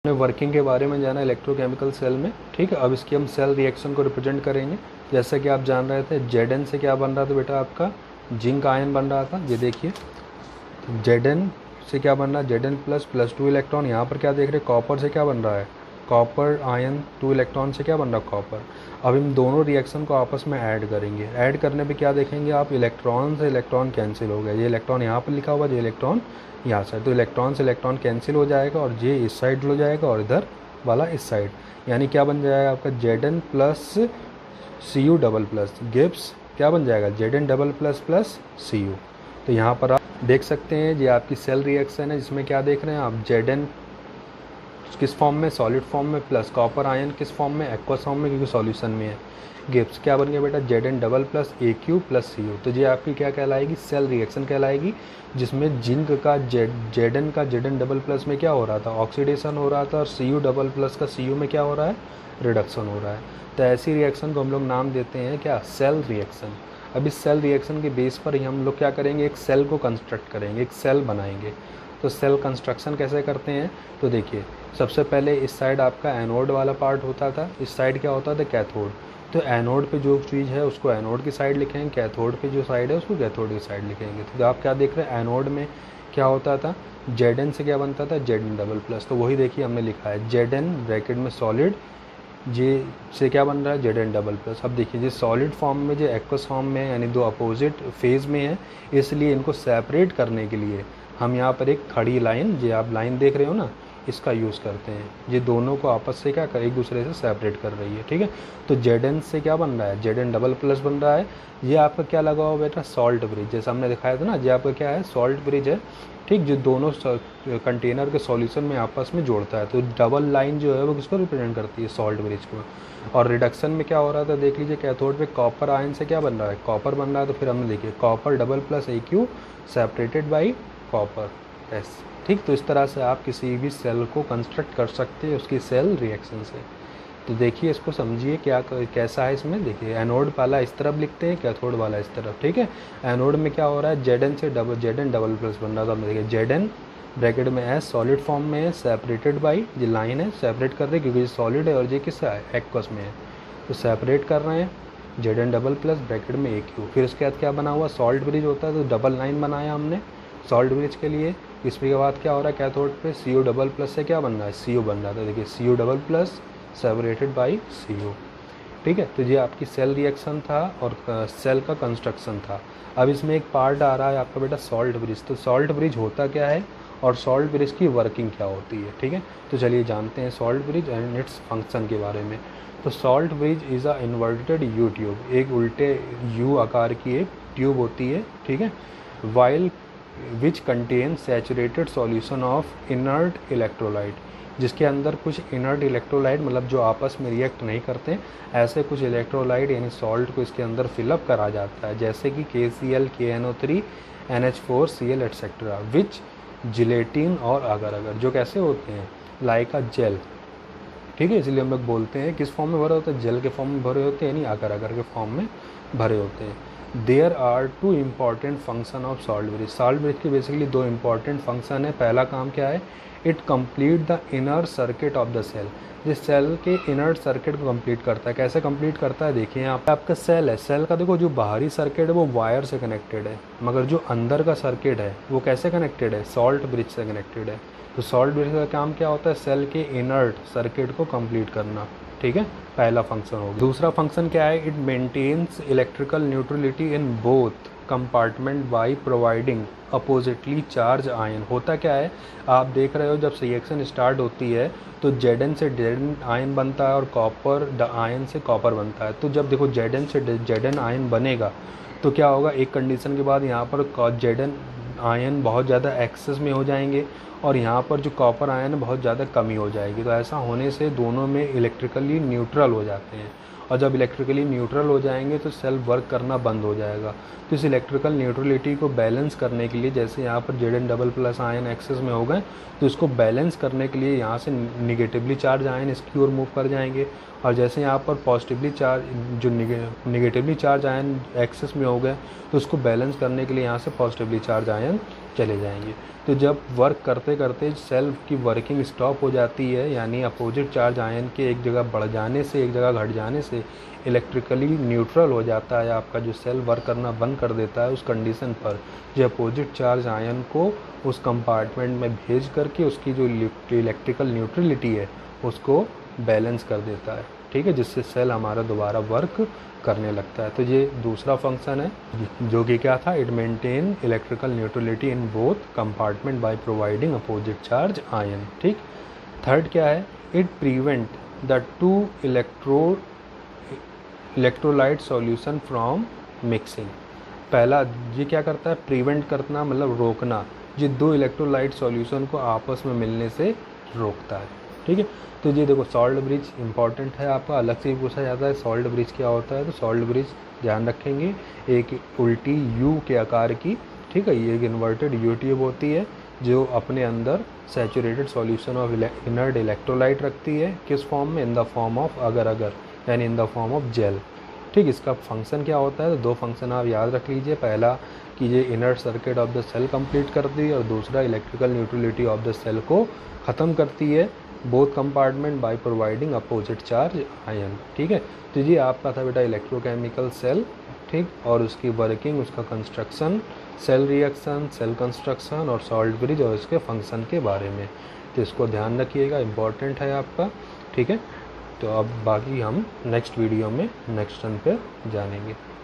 हमने वर्किंग के बारे में जाना इलेक्ट्रोकेमिकल सेल में, ठीक है। अब इसकी हम सेल रिएक्शन को रिप्रेजेंट करेंगे। जैसा कि आप जान रहे थे Zn से क्या बन रहा था बेटा, आपका जिंक आयन बन रहा था। ये देखिए Zn से क्या बन रहा है, Zn प्लस 2 इलेक्ट्रॉन। यहाँ पर क्या देख रहे हैं, कॉपर से क्या बन रहा है, कॉपर आयन 2 इलेक्ट्रॉन से क्या बन रहा है, कॉपर। अब इन दोनों रिएक्शन को आपस में ऐड करेंगे। ऐड करने पे क्या देखेंगे आप, इलेक्ट्रॉन से इलेक्ट्रॉन कैंसिल हो गया। ये इलेक्ट्रॉन यहाँ पर लिखा हुआ, जो इलेक्ट्रॉन यहाँ से, तो इलेक्ट्रॉन से इलेक्ट्रॉन कैंसिल हो जाएगा और ये इस साइड हो जाएगा और इधर वाला इस साइड। यानी क्या बन जाएगा आपका Zn plus Cu double plus Gibbs क्या बन जाएगा, Zn double plus plus Cu। तो यहाँ पर आप देख सकते हैं ये आपकी सेल रिएक्शन है, जिसमें क्या देख रहे हैं आप, Zn किस फॉर्म में, सॉलिड फॉर्म में, प्लस कॉपर आयन किस फॉर्म में, एक्वस फॉर्म में, क्योंकि सॉल्यूशन में है। गिब्स क्या बन गया बेटा, Zn double plus Aq plus Cu। तो ये आपकी क्या कहलाएगी, सेल रिएक्शन कहलाएगी, जिसमें जिंक का Zn का Zn डबल प्लस में क्या हो रहा था, ऑक्सीडेशन हो रहा था, और Cu डबल प्लस का Cu में क्या हो रहा है, रिडक्शन हो रहा है। तो ऐसी रिएक्शन को हम लोग नाम देते हैं क्या, सेल रिएक्शन। अब इस सेल रिएक्शन के बेस पर ही हम लोग क्या करेंगे, एक सेल को कंस्ट्रक्ट करेंगे, एक सेल बनाएंगे। तो सेल कंस्ट्रक्शन कैसे करते हैं, तो देखिए सबसे पहले इस साइड आपका एनोड वाला पार्ट होता था, इस साइड क्या होता था, कैथोड। तो एनोड पे जो चीज़ है उसको एनोड की साइड लिखेंगे, कैथोड पे जो साइड है उसको कैथोड की साइड लिखेंगे। तो आप क्या देख रहे हैं, एनोड में क्या होता था, Zn से क्या बनता था, Zn डबल प्लस। तो वही देखिए हमने लिखा है Zn ब्रैकेट में सॉलिड, जे से क्या बन रहा है, Zn डबल प्लस। अब देखिए जो सॉलिड फॉर्म में, जो एक्वस फॉर्म में, यानी दो अपोजिट फेज में है, इसलिए इनको सेपरेट करने के लिए हम यहाँ पर एक खड़ी लाइन, जो आप लाइन देख रहे हो ना, इसका यूज़ करते हैं। ये दोनों को आपस से क्या कर, एक दूसरे से सेपरेट कर रही है, ठीक है। तो Zn से क्या बन रहा है, Zn डबल प्लस बन रहा है। ये आपका क्या लगा हुआ बेटा, सॉल्ट ब्रिज, जैसा हमने दिखाया था ना, ये आपका क्या है, सॉल्ट ब्रिज है, ठीक, जो दोनों कंटेनर के सॉल्यूशन में आपस में जोड़ता है। तो डबल लाइन जो है वो किसको रिप्रेजेंट करती है, सॉल्ट ब्रिज को। और रिडक्शन में क्या हो रहा था, देख लीजिए कैथोड पे कॉपर आयन से क्या बन रहा है, कॉपर बन रहा है। तो फिर हमने देखिए copper double plus Aq separated by copper S, ठीक। तो इस तरह से आप किसी भी सेल को कंस्ट्रक्ट कर सकते हैं उसकी सेल रिएक्शन से। तो देखिए इसको समझिए क्या कैसा है इसमें, देखिए एनोड वाला इस तरफ लिखते हैं, कैथोड वाला इस तरफ, ठीक है। एनोड में क्या हो रहा है, Zn से Zn डबल प्लस बन रहा था। देखिए Zn ब्रैकेट में एस सॉलिड फॉर्म में है, सेपरेटेड बाई, ये लाइन है सेपरेट कर रहे हैं क्योंकि ये सॉलिड है और ये किसका है, एक्वस में है, तो सेपरेट कर रहे हैं। Zn डबल प्लस ब्रैकेट में Aq। फिर उसके बाद क्या बना हुआ, सॉल्ट ब्रिज होता है, तो डबल लाइन बनाया हमने सॉल्ट ब्रिज के लिए। इसके बाद क्या हो रहा है, कैथोड पे Cu डबल प्लस से क्या बन रहा है, Cu बन रहा था। देखिए Cu double plus separated by Cu, ठीक है। तो ये आपकी सेल रिएक्शन था और सेल का कंस्ट्रक्शन था। अब इसमें एक पार्ट आ रहा है आपका बेटा सॉल्ट ब्रिज। तो सॉल्ट ब्रिज होता क्या है और सॉल्ट ब्रिज की वर्किंग क्या होती है, ठीक है। तो चलिए जानते हैं salt bridge and its function के बारे में। तो salt bridge is a inverted you tube, एक उल्टे यू आकार की एक ट्यूब होती है, ठीक है। While which contain saturated solution of inert electrolyte, जिसके अंदर कुछ इनर्ट इलेक्ट्रोलाइट, मतलब जो आपस में रिएक्ट नहीं करते, ऐसे कुछ इलेक्ट्रोलाइट यानी सॉल्ट को इसके अंदर फिलअप करा जाता है, जैसे कि KCl, KNO3, NH4Cl एट्सेट्रा, विच जिलेटिन और अगर अगर, जो कैसे होते हैं, लाइक अ जेल, ठीक है। इसलिए हम लोग बोलते हैं किस फॉर्म में भरे होते हैं, जेल के फॉर्म में भरे होते हैं, यानी अगर अगर के फॉर्म में भरे होते हैं। There are two important function of salt bridge. Salt bridge के बेसिकली दो इम्पॉर्टेंट फंक्शन है। पहला काम क्या है, it complete the inner circuit of the cell, जिस सेल के इनर सर्किट को कंप्लीट करता है। कैसे कंप्लीट करता है, देखिए यहाँ पे आपका सेल है, सेल का देखो जो बाहरी सर्किट है वो वायर से कनेक्टेड है, मगर जो अंदर का सर्किट है वो कैसे कनेक्टेड है, सॉल्ट ब्रिज से कनेक्टेड है। तो सॉल्ट ब्रिज का काम क्या होता है, सेल के इनर्ट सर्किट को कंप्लीट करना, ठीक है, पहला फंक्शन होगा। दूसरा फंक्शन क्या है, it maintains electrical neutrality in both compartment by providing oppositely charge ion. होता क्या है, आप देख रहे हो जब रिएक्शन स्टार्ट होती है तो Zn से Zn आयन बनता है और कॉपर आयन से कॉपर बनता है। तो जब देखो Zn से Zn आयन बनेगा तो क्या होगा, एक कंडीशन के बाद यहाँ पर Zn आयन बहुत ज़्यादा एक्सेस में हो जाएंगे और यहाँ पर जो कॉपर आयन है बहुत ज़्यादा कमी हो जाएगी। तो ऐसा होने से दोनों में इलेक्ट्रिकली न्यूट्रल हो जाते हैं, और जब इलेक्ट्रिकली न्यूट्रल हो जाएंगे तो सेल वर्क करना बंद हो जाएगा। तो इस इलेक्ट्रिकल न्यूट्रलिटी को बैलेंस करने के लिए, जैसे यहाँ पर Zn double plus ion excess में हो गए, तो इसको बैलेंस करने के लिए यहाँ से निगेटिवली चार्ज आयन इसकी ओर मूव कर जाएंगे, और जैसे यहाँ पर पॉजिटिवली चार्ज, जो निगेटिवली चार्ज आयन एक्सेस में हो गए, तो उसको बैलेंस करने के लिए यहाँ से पॉजिटिवली चार्ज आयन चले जाएंगे। तो जब वर्क करते करते सेल की वर्किंग स्टॉप हो जाती है, यानी अपोजिट चार्ज आयन के एक जगह बढ़ जाने से एक जगह घट जाने से इलेक्ट्रिकली न्यूट्रल हो जाता है आपका जो सेल वर्क करना बंद कर देता है, उस कंडीशन पर जो अपोजिट चार्ज आयन को उस कंपार्टमेंट में भेज करके उसकी जो इलेक्ट्रिकल न्यूट्रलिटी है उसको बैलेंस कर देता है, ठीक है, जिससे सेल हमारा दोबारा वर्क करने लगता है। तो ये दूसरा फंक्शन है जो कि क्या था, it maintain electrical neutrality in both compartment by providing opposite charge ion, ठीक। थर्ड क्या है, it prevent the two electrolyte solution from mixing. पहला ये क्या करता है, प्रिवेंट करना मतलब रोकना, ये दो इलेक्ट्रोलाइट सॉल्यूशन को आपस में मिलने से रोकता है, ठीक है। तो ये देखो सॉल्ट ब्रिज इंपॉर्टेंट है आपका, अलग से ही पूछा जाता है सॉल्ट ब्रिज क्या होता है। तो सॉल्ट ब्रिज ध्यान रखेंगे, एक उल्टी यू के आकार की, ठीक है, ये एक इन्वर्टेड यू ट्यूब होती है जो अपने अंदर saturated solution of inert electrolyte रखती है। किस फॉर्म में, इन द फॉर्म ऑफ अगर अगर, यानी in the form of gel, ठीक। इसका फंक्शन क्या होता है, तो दो फंक्शन आप याद रख लीजिए, पहला कि ये inert circuit of the cell complete करती है और दूसरा electrical neutrality of the cell को ख़त्म करती है both compartment by providing opposite charge ion, ठीक है। तो ये आपका था बेटा इलेक्ट्रोकेमिकल सेल, ठीक, और उसकी वर्किंग, उसका construction, cell reaction, cell construction और सॉल्ट ब्रिज और उसके फंक्शन के बारे में। तो इसको ध्यान रखिएगा, इम्पॉर्टेंट है आपका, ठीक है। तो अब बाकी हम नेक्स्ट वीडियो में नेक्स्ट टर्न पे जानेंगे।